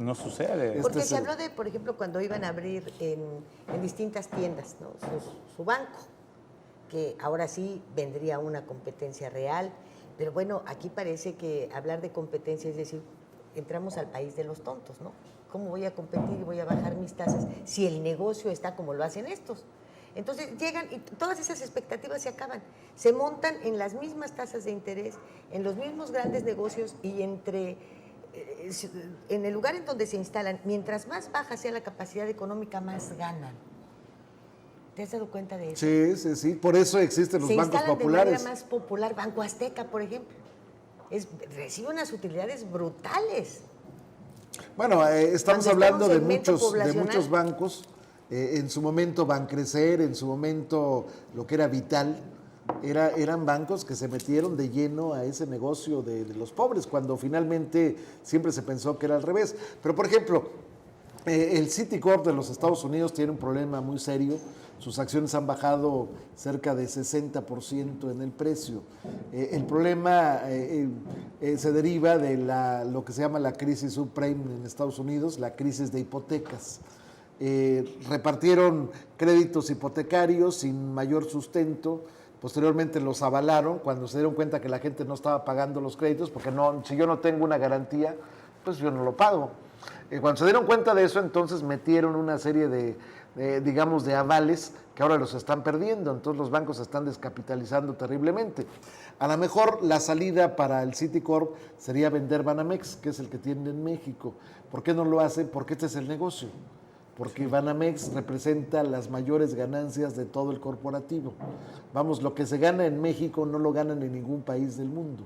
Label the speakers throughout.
Speaker 1: No sucede.
Speaker 2: Porque se habló de, por ejemplo, cuando iban a abrir en distintas tiendas, ¿no? su banco, que ahora sí vendría una competencia real, pero bueno, aquí parece que hablar de competencia es decir, entramos al país de los tontos, ¿no? ¿Cómo voy a competir y voy a bajar mis tasas si el negocio está como lo hacen estos? Entonces llegan y todas esas expectativas se acaban, se montan en las mismas tasas de interés, en los mismos grandes negocios y en el lugar en donde se instalan, mientras más baja sea la capacidad económica, más ganan. ¿Te has dado cuenta de eso?
Speaker 3: Sí, por eso existen los bancos populares. Se instalan de
Speaker 2: manera más popular, Banco Azteca, por ejemplo. Recibe unas utilidades brutales.
Speaker 3: Bueno, estamos hablando de muchos bancos. En su momento Bancrecer, en su momento lo que era Vital, eran bancos que se metieron de lleno a ese negocio de los pobres, cuando finalmente siempre se pensó que era al revés. Pero, por ejemplo, el Citicorp de los Estados Unidos tiene un problema muy serio. Sus acciones han bajado cerca de 60% en el precio. El problema se deriva de lo que se llama la crisis subprime en Estados Unidos, la crisis de hipotecas. Repartieron créditos hipotecarios sin mayor sustento. Posteriormente los avalaron cuando se dieron cuenta que la gente no estaba pagando los créditos, porque si yo no tengo una garantía, pues yo no lo pago. Cuando se dieron cuenta de eso, entonces metieron una serie de avales que ahora los están perdiendo. Entonces los bancos se están descapitalizando terriblemente. A lo mejor la salida para el Citicorp sería vender Banamex, que es el que tiene en México. ¿Por qué no lo hacen? Porque este es el negocio. Porque Banamex representa las mayores ganancias de todo el corporativo. Vamos, lo que se gana en México no lo ganan en ningún país del mundo.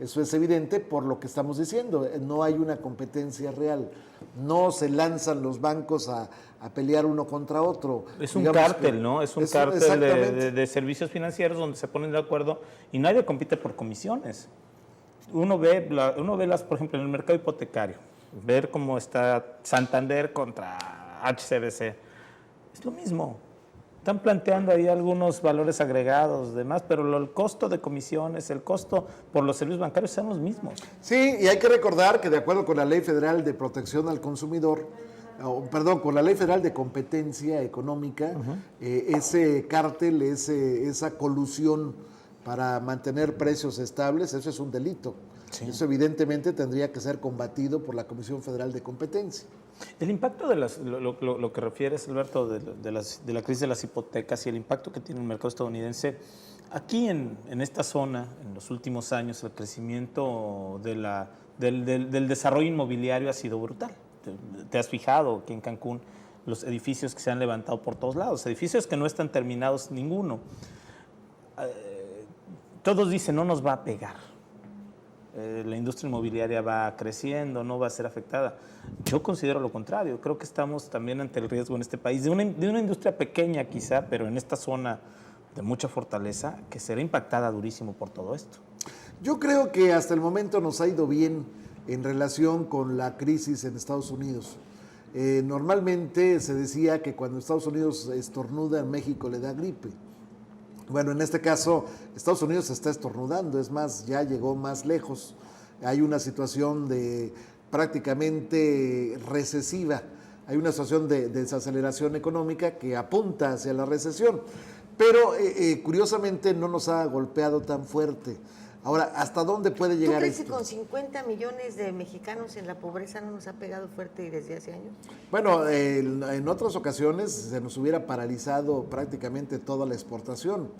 Speaker 3: Eso es evidente por lo que estamos diciendo. No hay una competencia real. No se lanzan los bancos a pelear uno contra otro.
Speaker 1: Es un cártel, ¿no? Es un cártel de servicios financieros donde se ponen de acuerdo y nadie compite por comisiones. Uno ve por ejemplo, en el mercado hipotecario, ver cómo está Santander contra HSBC. Es lo mismo. Están planteando ahí algunos valores agregados, demás, pero el costo de comisiones, el costo por los servicios bancarios son los mismos.
Speaker 3: Sí, y hay que recordar que de acuerdo con la Ley Federal de Protección al Consumidor, con la Ley Federal de Competencia Económica, ese cártel, esa colusión para mantener precios estables, eso es un delito. Sí. Eso evidentemente tendría que ser combatido por la Comisión Federal de Competencia.
Speaker 1: El impacto de lo que refieres, Alberto, de la crisis de las hipotecas y el impacto que tiene el mercado estadounidense, aquí en esta zona, en los últimos años, el crecimiento del desarrollo inmobiliario ha sido brutal. ¿Te has fijado que en Cancún los edificios que se han levantado por todos lados, edificios que no están terminados ninguno? Todos dicen, no nos va a pegar. La industria inmobiliaria va creciendo, no va a ser afectada. Yo considero lo contrario. Creo que estamos también ante el riesgo en este país de una industria pequeña quizá, pero en esta zona de mucha fortaleza, que será impactada durísimo por todo esto.
Speaker 3: Yo creo que hasta el momento nos ha ido bien en relación con la crisis en Estados Unidos. Normalmente se decía que cuando Estados Unidos estornuda, en México le da gripe. Bueno, en este caso, Estados Unidos está estornudando, es más, ya llegó más lejos. Hay una situación prácticamente recesiva, hay una situación de desaceleración económica que apunta hacia la recesión, pero curiosamente no nos ha golpeado tan fuerte. Ahora, ¿hasta dónde puede llegar esto?
Speaker 2: ¿Tú crees que con 50 millones de mexicanos en la pobreza no nos ha pegado fuerte desde hace años?
Speaker 3: Bueno, en otras ocasiones se nos hubiera paralizado prácticamente toda la exportación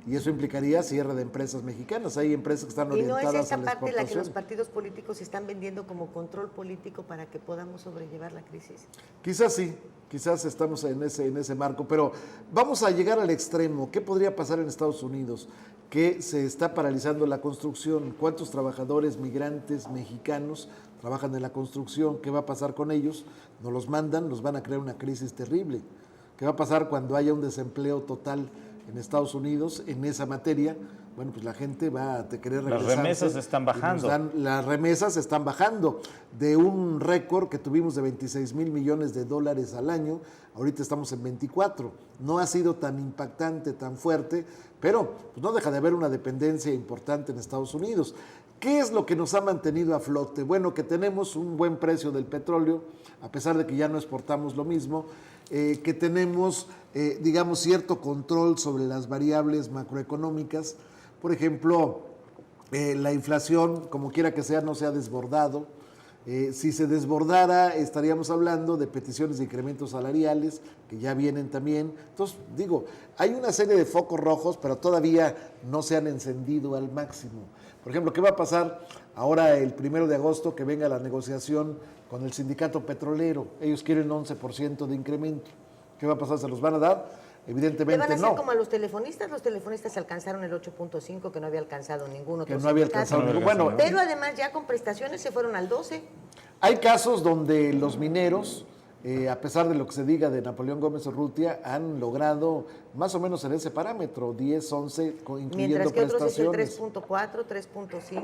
Speaker 3: y eso implicaría cierre de empresas mexicanas. Hay empresas que están orientadas a la exportación.
Speaker 2: ¿Y no es esa parte la que los partidos políticos están vendiendo como control político para que podamos sobrellevar la crisis?
Speaker 3: Quizás sí, quizás estamos en ese marco, pero vamos a llegar al extremo. ¿Qué podría pasar en Estados Unidos? Que se está paralizando la construcción. ¿Cuántos trabajadores migrantes mexicanos trabajan en la construcción? ¿Qué va a pasar con ellos? Nos los mandan, nos van a crear una crisis terrible. ¿Qué va a pasar cuando haya un desempleo total en Estados Unidos en esa materia, bueno, pues la gente va a querer regresar.
Speaker 1: Las remesas están bajando.
Speaker 3: Las remesas están bajando de un récord que tuvimos de 26 mil millones de dólares al año, ahorita estamos en 24. No ha sido tan impactante, tan fuerte, pero pues no deja de haber una dependencia importante en Estados Unidos. ¿Qué es lo que nos ha mantenido a flote? Bueno, que tenemos un buen precio del petróleo, a pesar de que ya no exportamos lo mismo, que tenemos, digamos, cierto control sobre las variables macroeconómicas. Por ejemplo, la inflación, como quiera que sea, no se ha desbordado. Si se desbordara, estaríamos hablando de peticiones de incrementos salariales, que ya vienen también. Entonces, digo, hay una serie de focos rojos, pero todavía no se han encendido al máximo. Por ejemplo, ¿qué va a pasar ahora el 1 de agosto que venga la negociación con el sindicato petrolero? Ellos quieren 11% de incremento. ¿Qué va a pasar? ¿Se los van a dar? Evidentemente no.
Speaker 2: ¿Le van a hacer como a los telefonistas alcanzaron el 8.5 que no había alcanzado ningún otro.
Speaker 3: Que no había alcanzado ningún. Bueno,
Speaker 2: pero además ya con prestaciones se fueron al 12.
Speaker 3: Hay casos donde los mineros, a pesar de lo que se diga de Napoleón Gómez Urrutia, han logrado más o menos en ese parámetro, 10, 11, incluyendo
Speaker 2: mientras que
Speaker 3: prestaciones.
Speaker 2: Otros es el 3.4, 3.5.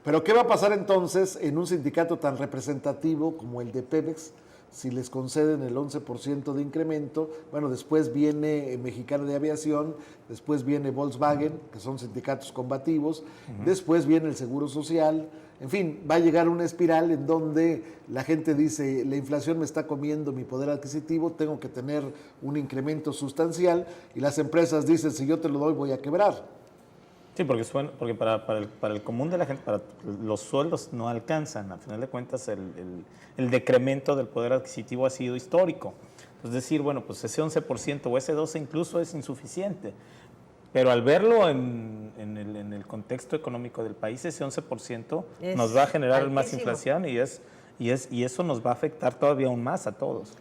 Speaker 3: Pero ¿qué va a pasar entonces en un sindicato tan representativo como el de Pemex? Si les conceden el 11% de incremento, bueno, después viene Mexicana de Aviación, después viene Volkswagen, que son sindicatos combativos, después viene el Seguro Social, en fin, va a llegar una espiral en donde la gente dice, la inflación me está comiendo mi poder adquisitivo, tengo que tener un incremento sustancial, y las empresas dicen, si yo te lo doy voy a quebrar.
Speaker 1: Sí, porque para el común de la gente, para los sueldos no alcanzan. Al final de cuentas, el decremento del poder adquisitivo ha sido histórico. Es decir, bueno, pues ese 11% o ese 12% incluso es insuficiente. Pero al verlo en el contexto económico del país, ese 11% nos va a generar
Speaker 2: altísimo.
Speaker 1: más inflación y eso nos va a afectar todavía aún más a todos.